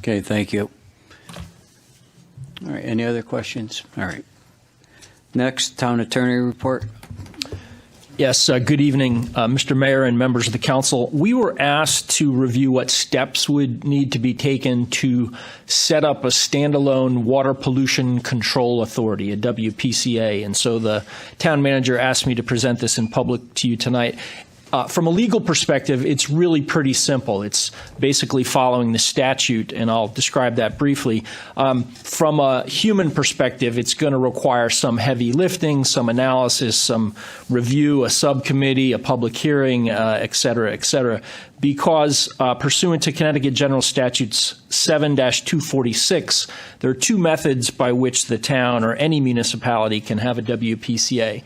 Okay, thank you. All right, any other questions? All right. Next, town attorney report. Yes, good evening, Mr. Mayor and members of the council. We were asked to review what steps would need to be taken to set up a standalone water pollution control authority, a WPCA. And so the town manager asked me to present this in public to you tonight. From a legal perspective, it's really pretty simple. It's basically following the statute, and I'll describe that briefly. From a human perspective, it's going to require some heavy lifting, some analysis, some review, a subcommittee, a public hearing, et cetera, because pursuant to Connecticut General Statutes 7-246, there are two methods by which the town or any municipality can have a WPCA.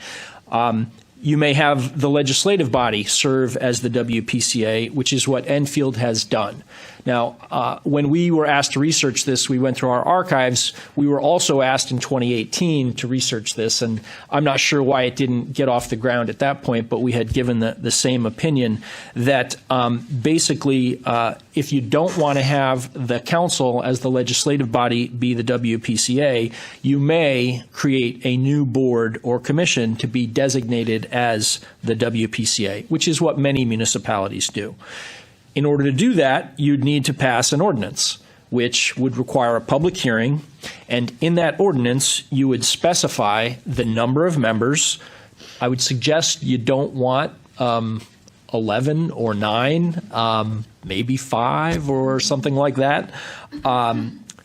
You may have the legislative body serve as the WPCA, which is what Enfield has done. Now, when we were asked to research this, we went through our archives. We were also asked in 2018 to research this, and I'm not sure why it didn't get off the ground at that point, but we had given the same opinion that basically if you don't want to have the council as the legislative body be the WPCA, you may create a new board or commission to be designated as the WPCA, which is what many municipalities do. In order to do that, you'd need to pass an ordinance, which would require a public hearing. And in that ordinance, you would specify the number of members. I would suggest you don't want 11 or 9, maybe 5 or something like that.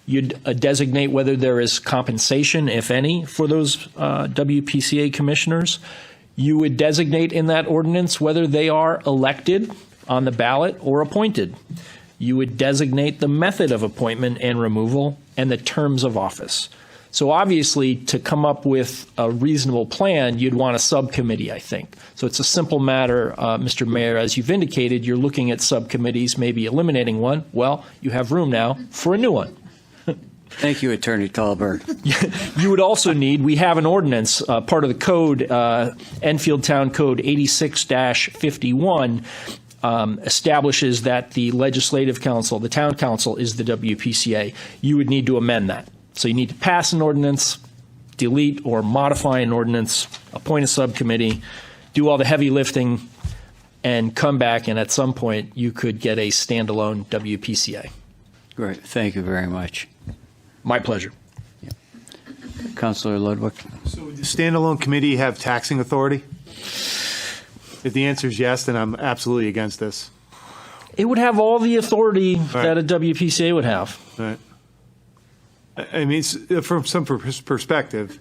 You'd designate whether there is compensation, if any, for those WPCA commissioners. You would designate in that ordinance whether they are elected on the ballot or appointed. You would designate the method of appointment and removal and the terms of office. So obviously, to come up with a reasonable plan, you'd want a subcommittee, I think. So it's a simple matter, Mr. Mayor, as you've indicated, you're looking at subcommittees, maybe eliminating one. Well, you have room now for a new one. Thank you, Attorney Thalberg. You would also need, we have an ordinance, part of the code, Enfield Town Code 86-51, establishes that the legislative council, the town council, is the WPCA. You would need to amend that. So you need to pass an ordinance, delete or modify an ordinance, appoint a subcommittee, do all the heavy lifting, and come back, and at some point you could get a standalone WPCA. Great. Thank you very much. My pleasure. Councilor Ludwig. So would the standalone committee have taxing authority? If the answer is yes, then I'm absolutely against this. It would have all the authority that a WPCA would have. Right. I mean, from some perspective,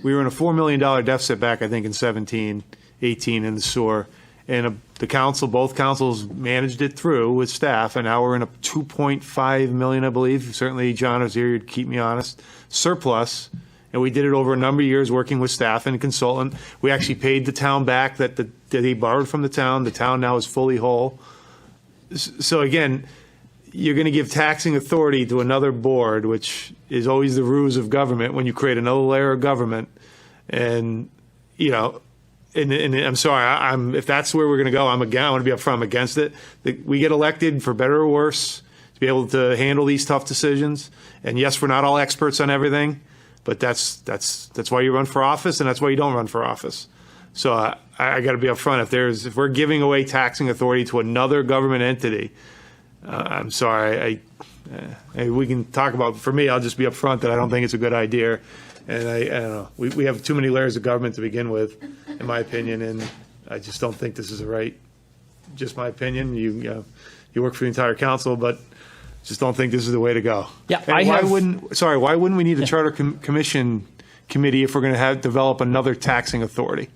we were in a $4 million deficit back, I think, in 17, 18 in the sewer. And the council, both councils managed it through with staff, and now we're in a $2.5 million, I believe. Certainly, John was here to keep me honest. Surplus, and we did it over a number of years working with staff and consultant. We actually paid the town back that they borrowed from the town. The town now is fully whole. So again, you're going to give taxing authority to another board, which is always the ruse of government when you create another layer of government. And, you know, and I'm sorry, if that's where we're going to go, I want to be upfront, I'm against it. We get elected for better or worse to be able to handle these tough decisions. And yes, we're not all experts on everything, but that's why you run for office, and that's why you don't run for office. So I got to be upfront. If we're giving away taxing authority to another government entity, I'm sorry. We can talk about. For me, I'll just be upfront that I don't think it's a good idea. And I don't know. We have too many layers of government to begin with, in my opinion, and I just don't think this is the right. Just my opinion. You work for the entire council, but just don't think this is the way to go. Yeah, why wouldn't we need a charter commission committee if we're going to develop another taxing authority?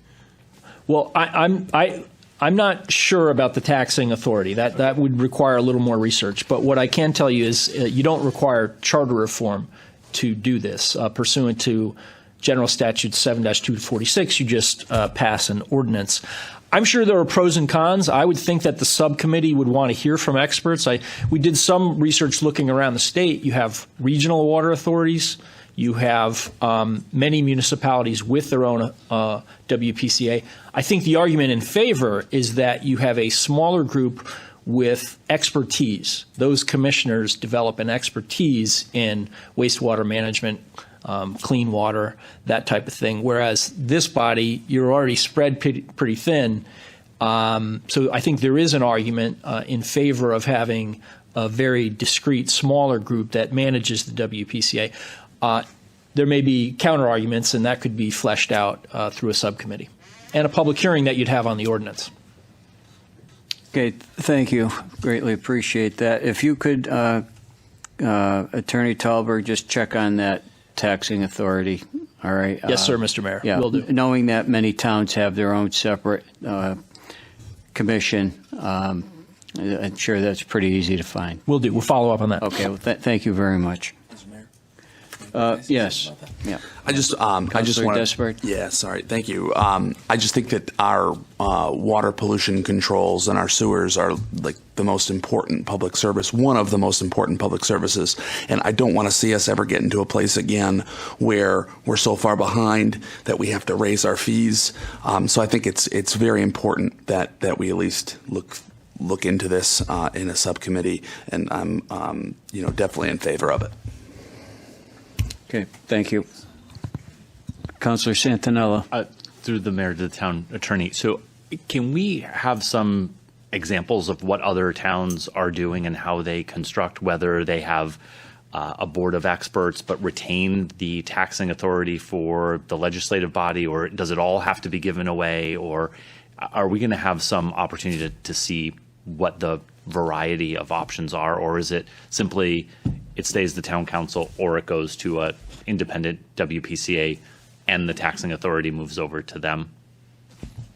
Well, I'm not sure about the taxing authority. That would require a little more research. But what I can tell you is you don't require charter reform to do this. Pursuant to General Statute 7-246, you just pass an ordinance. I'm sure there are pros and cons. I would think that the subcommittee would want to hear from experts. We did some research looking around the state. You have regional water authorities. You have many municipalities with their own WPCA. I think the argument in favor is that you have a smaller group with expertise. Those commissioners develop an expertise in wastewater management, clean water, that type of thing. Whereas this body, you're already spread pretty thin. So I think there is an argument in favor of having a very discrete, smaller group that manages the WPCA. There may be counter arguments, and that could be fleshed out through a subcommittee and a public hearing that you'd have on the ordinance. Okay, thank you. Greatly appreciate that. If you could, Attorney Talberg, just check on that taxing authority. All right. Yes, sir, Mr. Mayor. Yeah, Will do. knowing that many towns have their own separate commission, I'm sure that's pretty easy to find. Will do. We'll follow up on that. Okay, well, thank you very much. Yes. Yeah. I just Councilor want Desperate? Yeah, sorry. Thank you. I just think that our water pollution controls and our sewers are like the most important public service, one of the most important public services. And I don't want to see us ever get into a place again where we're so far behind that we have to raise our fees. So I think it's very important that we at least look into this in a subcommittee, and I'm definitely in favor of it. Okay, thank you. Councilor Santinella. Through the mayor to the town attorney. So can we have some examples of what other towns are doing and how they construct, whether they have a board of experts but retain the taxing authority for the legislative body, or does it all have to be given away, or are we going to have some opportunity to see what the variety of options are, or is it simply it stays the town council or it goes to a independent WPCA and the taxing authority moves over to them?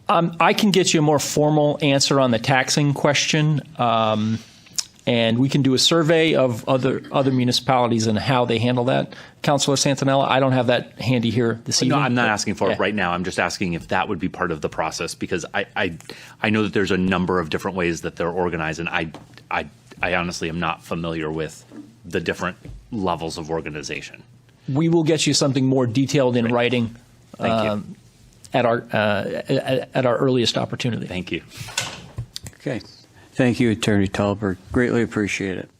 I can get you a more formal answer on the taxing question, and we can do a survey of other municipalities and how they handle that. Councilor Santinella, I don't have that handy here this evening. No, I'm not asking for Yeah. it right now. I'm just asking if that would be part of the process, because I know that there's a number of different ways that they're organized, and I honestly am not familiar with the different levels of organization. We will get you something more detailed in writing Thank you. at our earliest opportunity. Thank you. Okay. Thank you, Attorney Talberg. Greatly appreciate it.